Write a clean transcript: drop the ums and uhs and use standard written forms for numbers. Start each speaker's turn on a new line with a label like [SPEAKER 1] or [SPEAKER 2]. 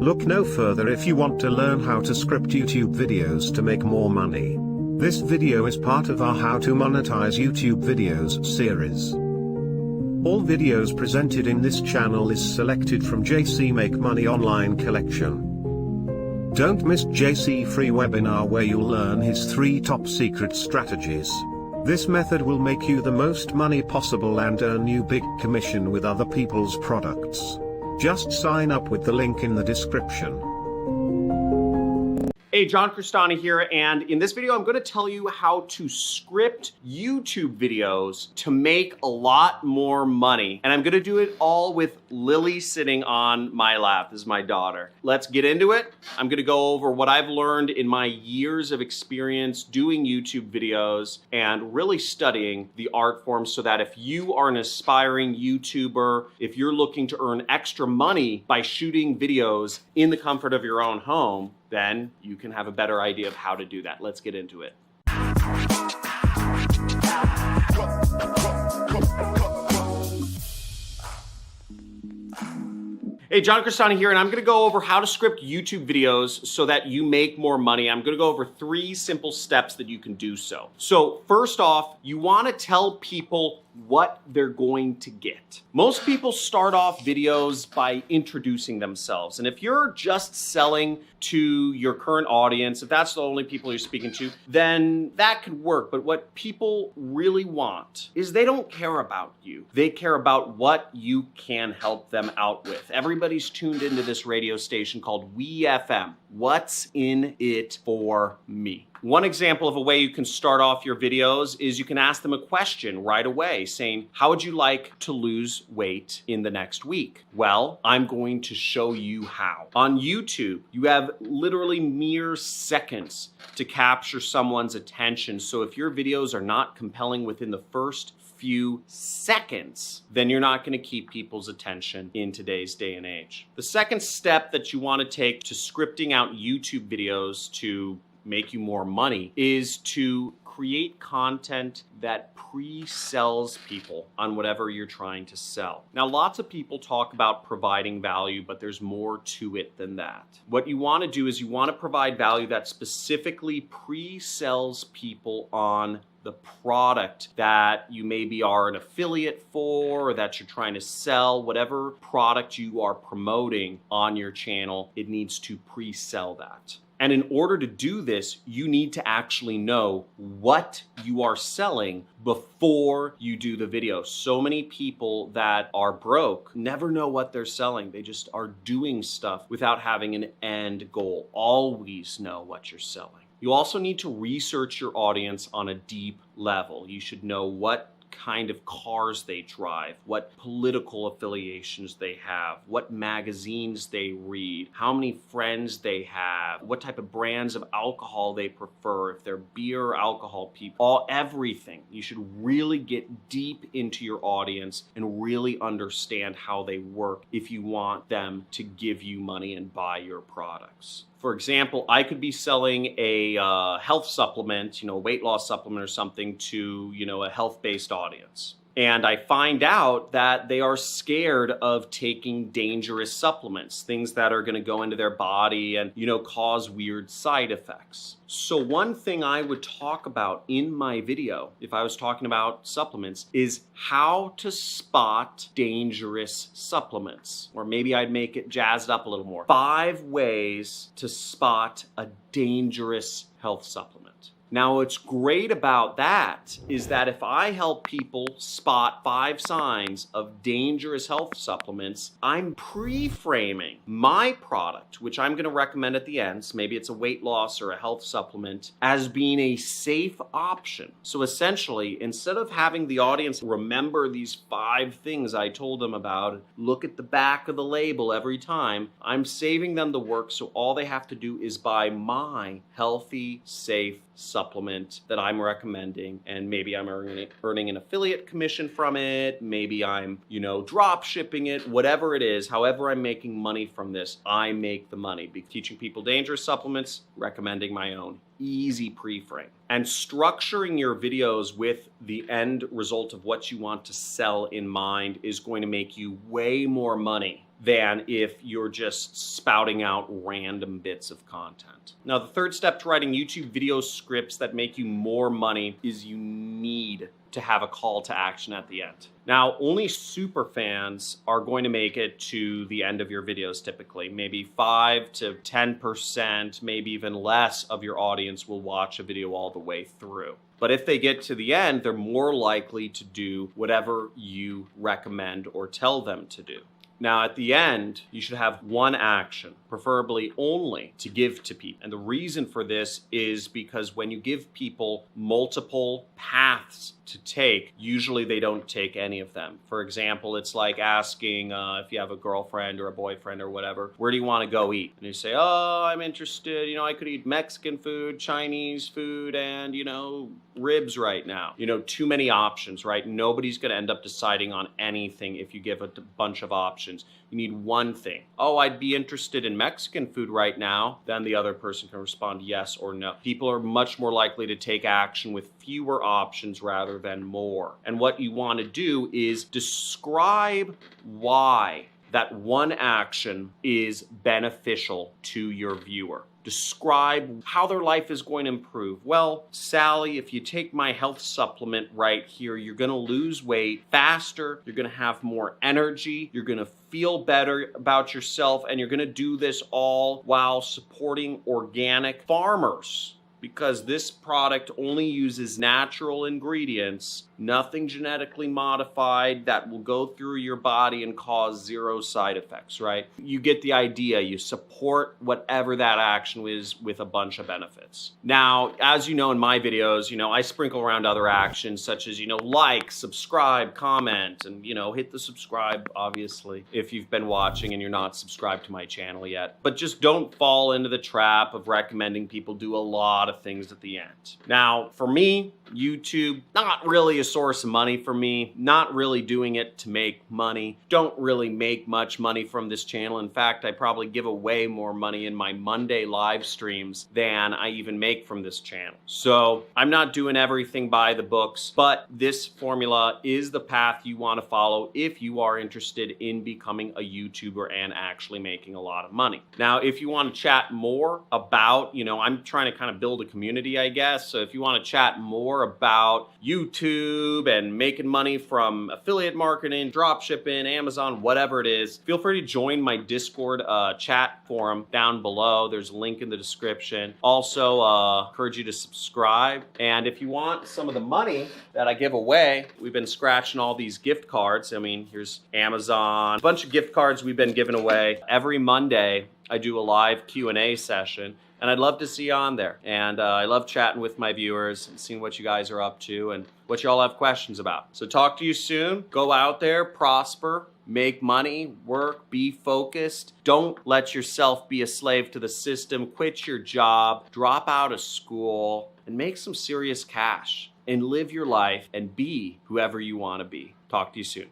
[SPEAKER 1] Look no further if you want to learn how to script YouTube videos to make more money. This video is part of our How to Monetize YouTube Videos series. All videos presented in this channel is selected from JC Make Money Online Collection. Don't miss JC free webinar where you'll learn his 3 top secret strategies. This method will make you the most money possible and earn you big commission with other people's products. Just sign up with the link in the description.
[SPEAKER 2] Hey, John Cristani here, and in this video I'm going to tell you how to script YouTube videos to make a lot more money. And I'm going to do it all with Lily sitting on my lap. This is my daughter. Let's get into it. I'm going to go over what I've learned in my years of experience doing YouTube videos and really studying the art form so that if you are an aspiring YouTuber, if you're looking to earn extra money by shooting videos in the comfort of your own home, then you can have a better idea of how to do that. Let's get into it. Hey, John Cristani here, and I'm gonna go over how to script YouTube videos so that you make more money. I'm gonna go over 3 simple steps that you can do so. So first off, you wanna tell people what they're going to get. Most people start off videos by introducing themselves. And if you're just selling to your current audience, if that's the only people you're speaking to, then that could work. But what people really want is they don't care about you. They care about what you can help them out with. Everybody's tuned into this radio station called VOICEOVER. What's in it for me? One example of a way you can start off your videos is you can ask them a question right away saying, how would you like to lose weight in the next week? Well, I'm going to show you how. On YouTube, you have literally mere seconds to capture someone's attention. So if your videos are not compelling within the first few seconds, then you're not going to keep people's attention in today's day and age. The second step that you want to take to scripting out YouTube videos to make you more money is to create content that pre-sells people on whatever you're trying to sell. Now, lots of people talk about providing value, but there's more to it than that. What you want to do is you want to provide value that specifically pre-sells people on the product that you maybe are an affiliate for or that you're trying to sell. Whatever product you are promoting on your channel, it needs to pre-sell that. And in order to do this, you need to actually know what you are selling before you do the video. So many people that are broke never know what they're selling. They just are doing stuff without having an end goal. Always know what you're selling. You also need to research your audience on a deep level. You should know what kind of cars they drive, what political affiliations they have, what magazines they read, how many friends they have, what type of brands of alcohol they prefer, if they're beer or alcohol people, everything. You should really get deep into your audience and really understand how they work if you want them to give you money and buy your products. For example, I could be selling a health supplement, a weight loss supplement or something to, a health-based audience. And I find out that they are scared of taking dangerous supplements, things that are going to go into their body and, cause weird side effects. So one thing I would talk about in my video, if I was talking about supplements, is how to spot dangerous supplements. Or maybe I'd make it jazzed up a little more. 5 ways to spot a dangerous health supplement. Now, what's great about that is that if I help people spot 5 signs of dangerous health supplements, I'm pre-framing my product, which I'm going to recommend at the end, so maybe it's a weight loss or a health supplement, as being a safe option. So essentially, instead of having the audience remember these 5 things I told them about, look at the back of the label every time, I'm saving them the work, so all they have to do is buy my healthy, safe supplement that I'm recommending, and maybe I'm earning an affiliate commission from it, maybe I'm, drop shipping it, whatever it is, however I'm making money from this, I make the money. Teaching people dangerous supplements, recommending my own. Easy pre-frame. And structuring your videos with the end result of what you want to sell in mind is going to make you way more money than if you're just spouting out random bits of content. Now, the third step to writing YouTube video scripts that make you more money is you need to have a call to action at the end. Now, only super fans are going to make it to the end of your videos typically. Maybe 5 to 10%, maybe even less of your audience will watch a video all the way through. But if they get to the end, they're more likely to do whatever you recommend or tell them to do. Now, at the end, you should have one action, preferably only, to give to people. And the reason for this is because when you give people multiple paths to take, usually they don't take any of them. For example, it's like asking if you have a girlfriend or a boyfriend or whatever, where do you want to go eat? And you say, oh, I'm interested, I could eat Mexican food, Chinese food, and, ribs right now. Too many options, right? Nobody's going to end up deciding on anything if you give a bunch of options. You need one thing. Oh, I'd be interested in Mexican food right now. Then the other person can respond yes or no. People are much more likely to take action with fewer options rather than more. And what you want to do is describe why that one action is beneficial to your viewer. Describe how their life is going to improve. Well, Sally, if you take my health supplement right here, you're going to lose weight faster, you're going to have more energy, you're going to feel better about yourself, and you're going to do this all while supporting organic farmers. Because this product only uses natural ingredients, nothing genetically modified that will go through your body and cause zero side effects, right? You get the idea. You support whatever that action is with a bunch of benefits. Now, as you know in my videos, I sprinkle around other actions such as, like, subscribe, comment, and, hit the subscribe, obviously, if you've been watching and you're not subscribed to my channel yet. But just don't fall into the trap of recommending people do a lot of things at the end. Now, for me, YouTube, not really a source of money for me, not really doing it to make money. Don't really make much money from this channel. In fact, I probably give away more money in my Monday live streams than I even make from this channel. So I'm not doing everything by the books, but this formula is the path you want to follow if you are interested in becoming a YouTuber and actually making a lot of money. Now, if you want to chat more about, I'm trying to kind of build a community, I guess. So if you want to chat more about YouTube and making money from affiliate marketing, drop shipping, Amazon, whatever it is, feel free to join my Discord chat forum down below. There's a link in the description. Also, encourage you to subscribe. And if you want some of the money that I give away, we've been scratching all these gift cards. Here's Amazon, a bunch of gift cards we've been giving away. Every Monday, I do a live Q&A session. And I'd love to see you on there. And I love chatting with my viewers and seeing what you guys are up to and what you all have questions about. So talk to you soon. Go out there, prosper, make money, work, be focused. Don't let yourself be a slave to the system. Quit your job, drop out of school, and make some serious cash. And live your life and be whoever you want to be. Talk to you soon.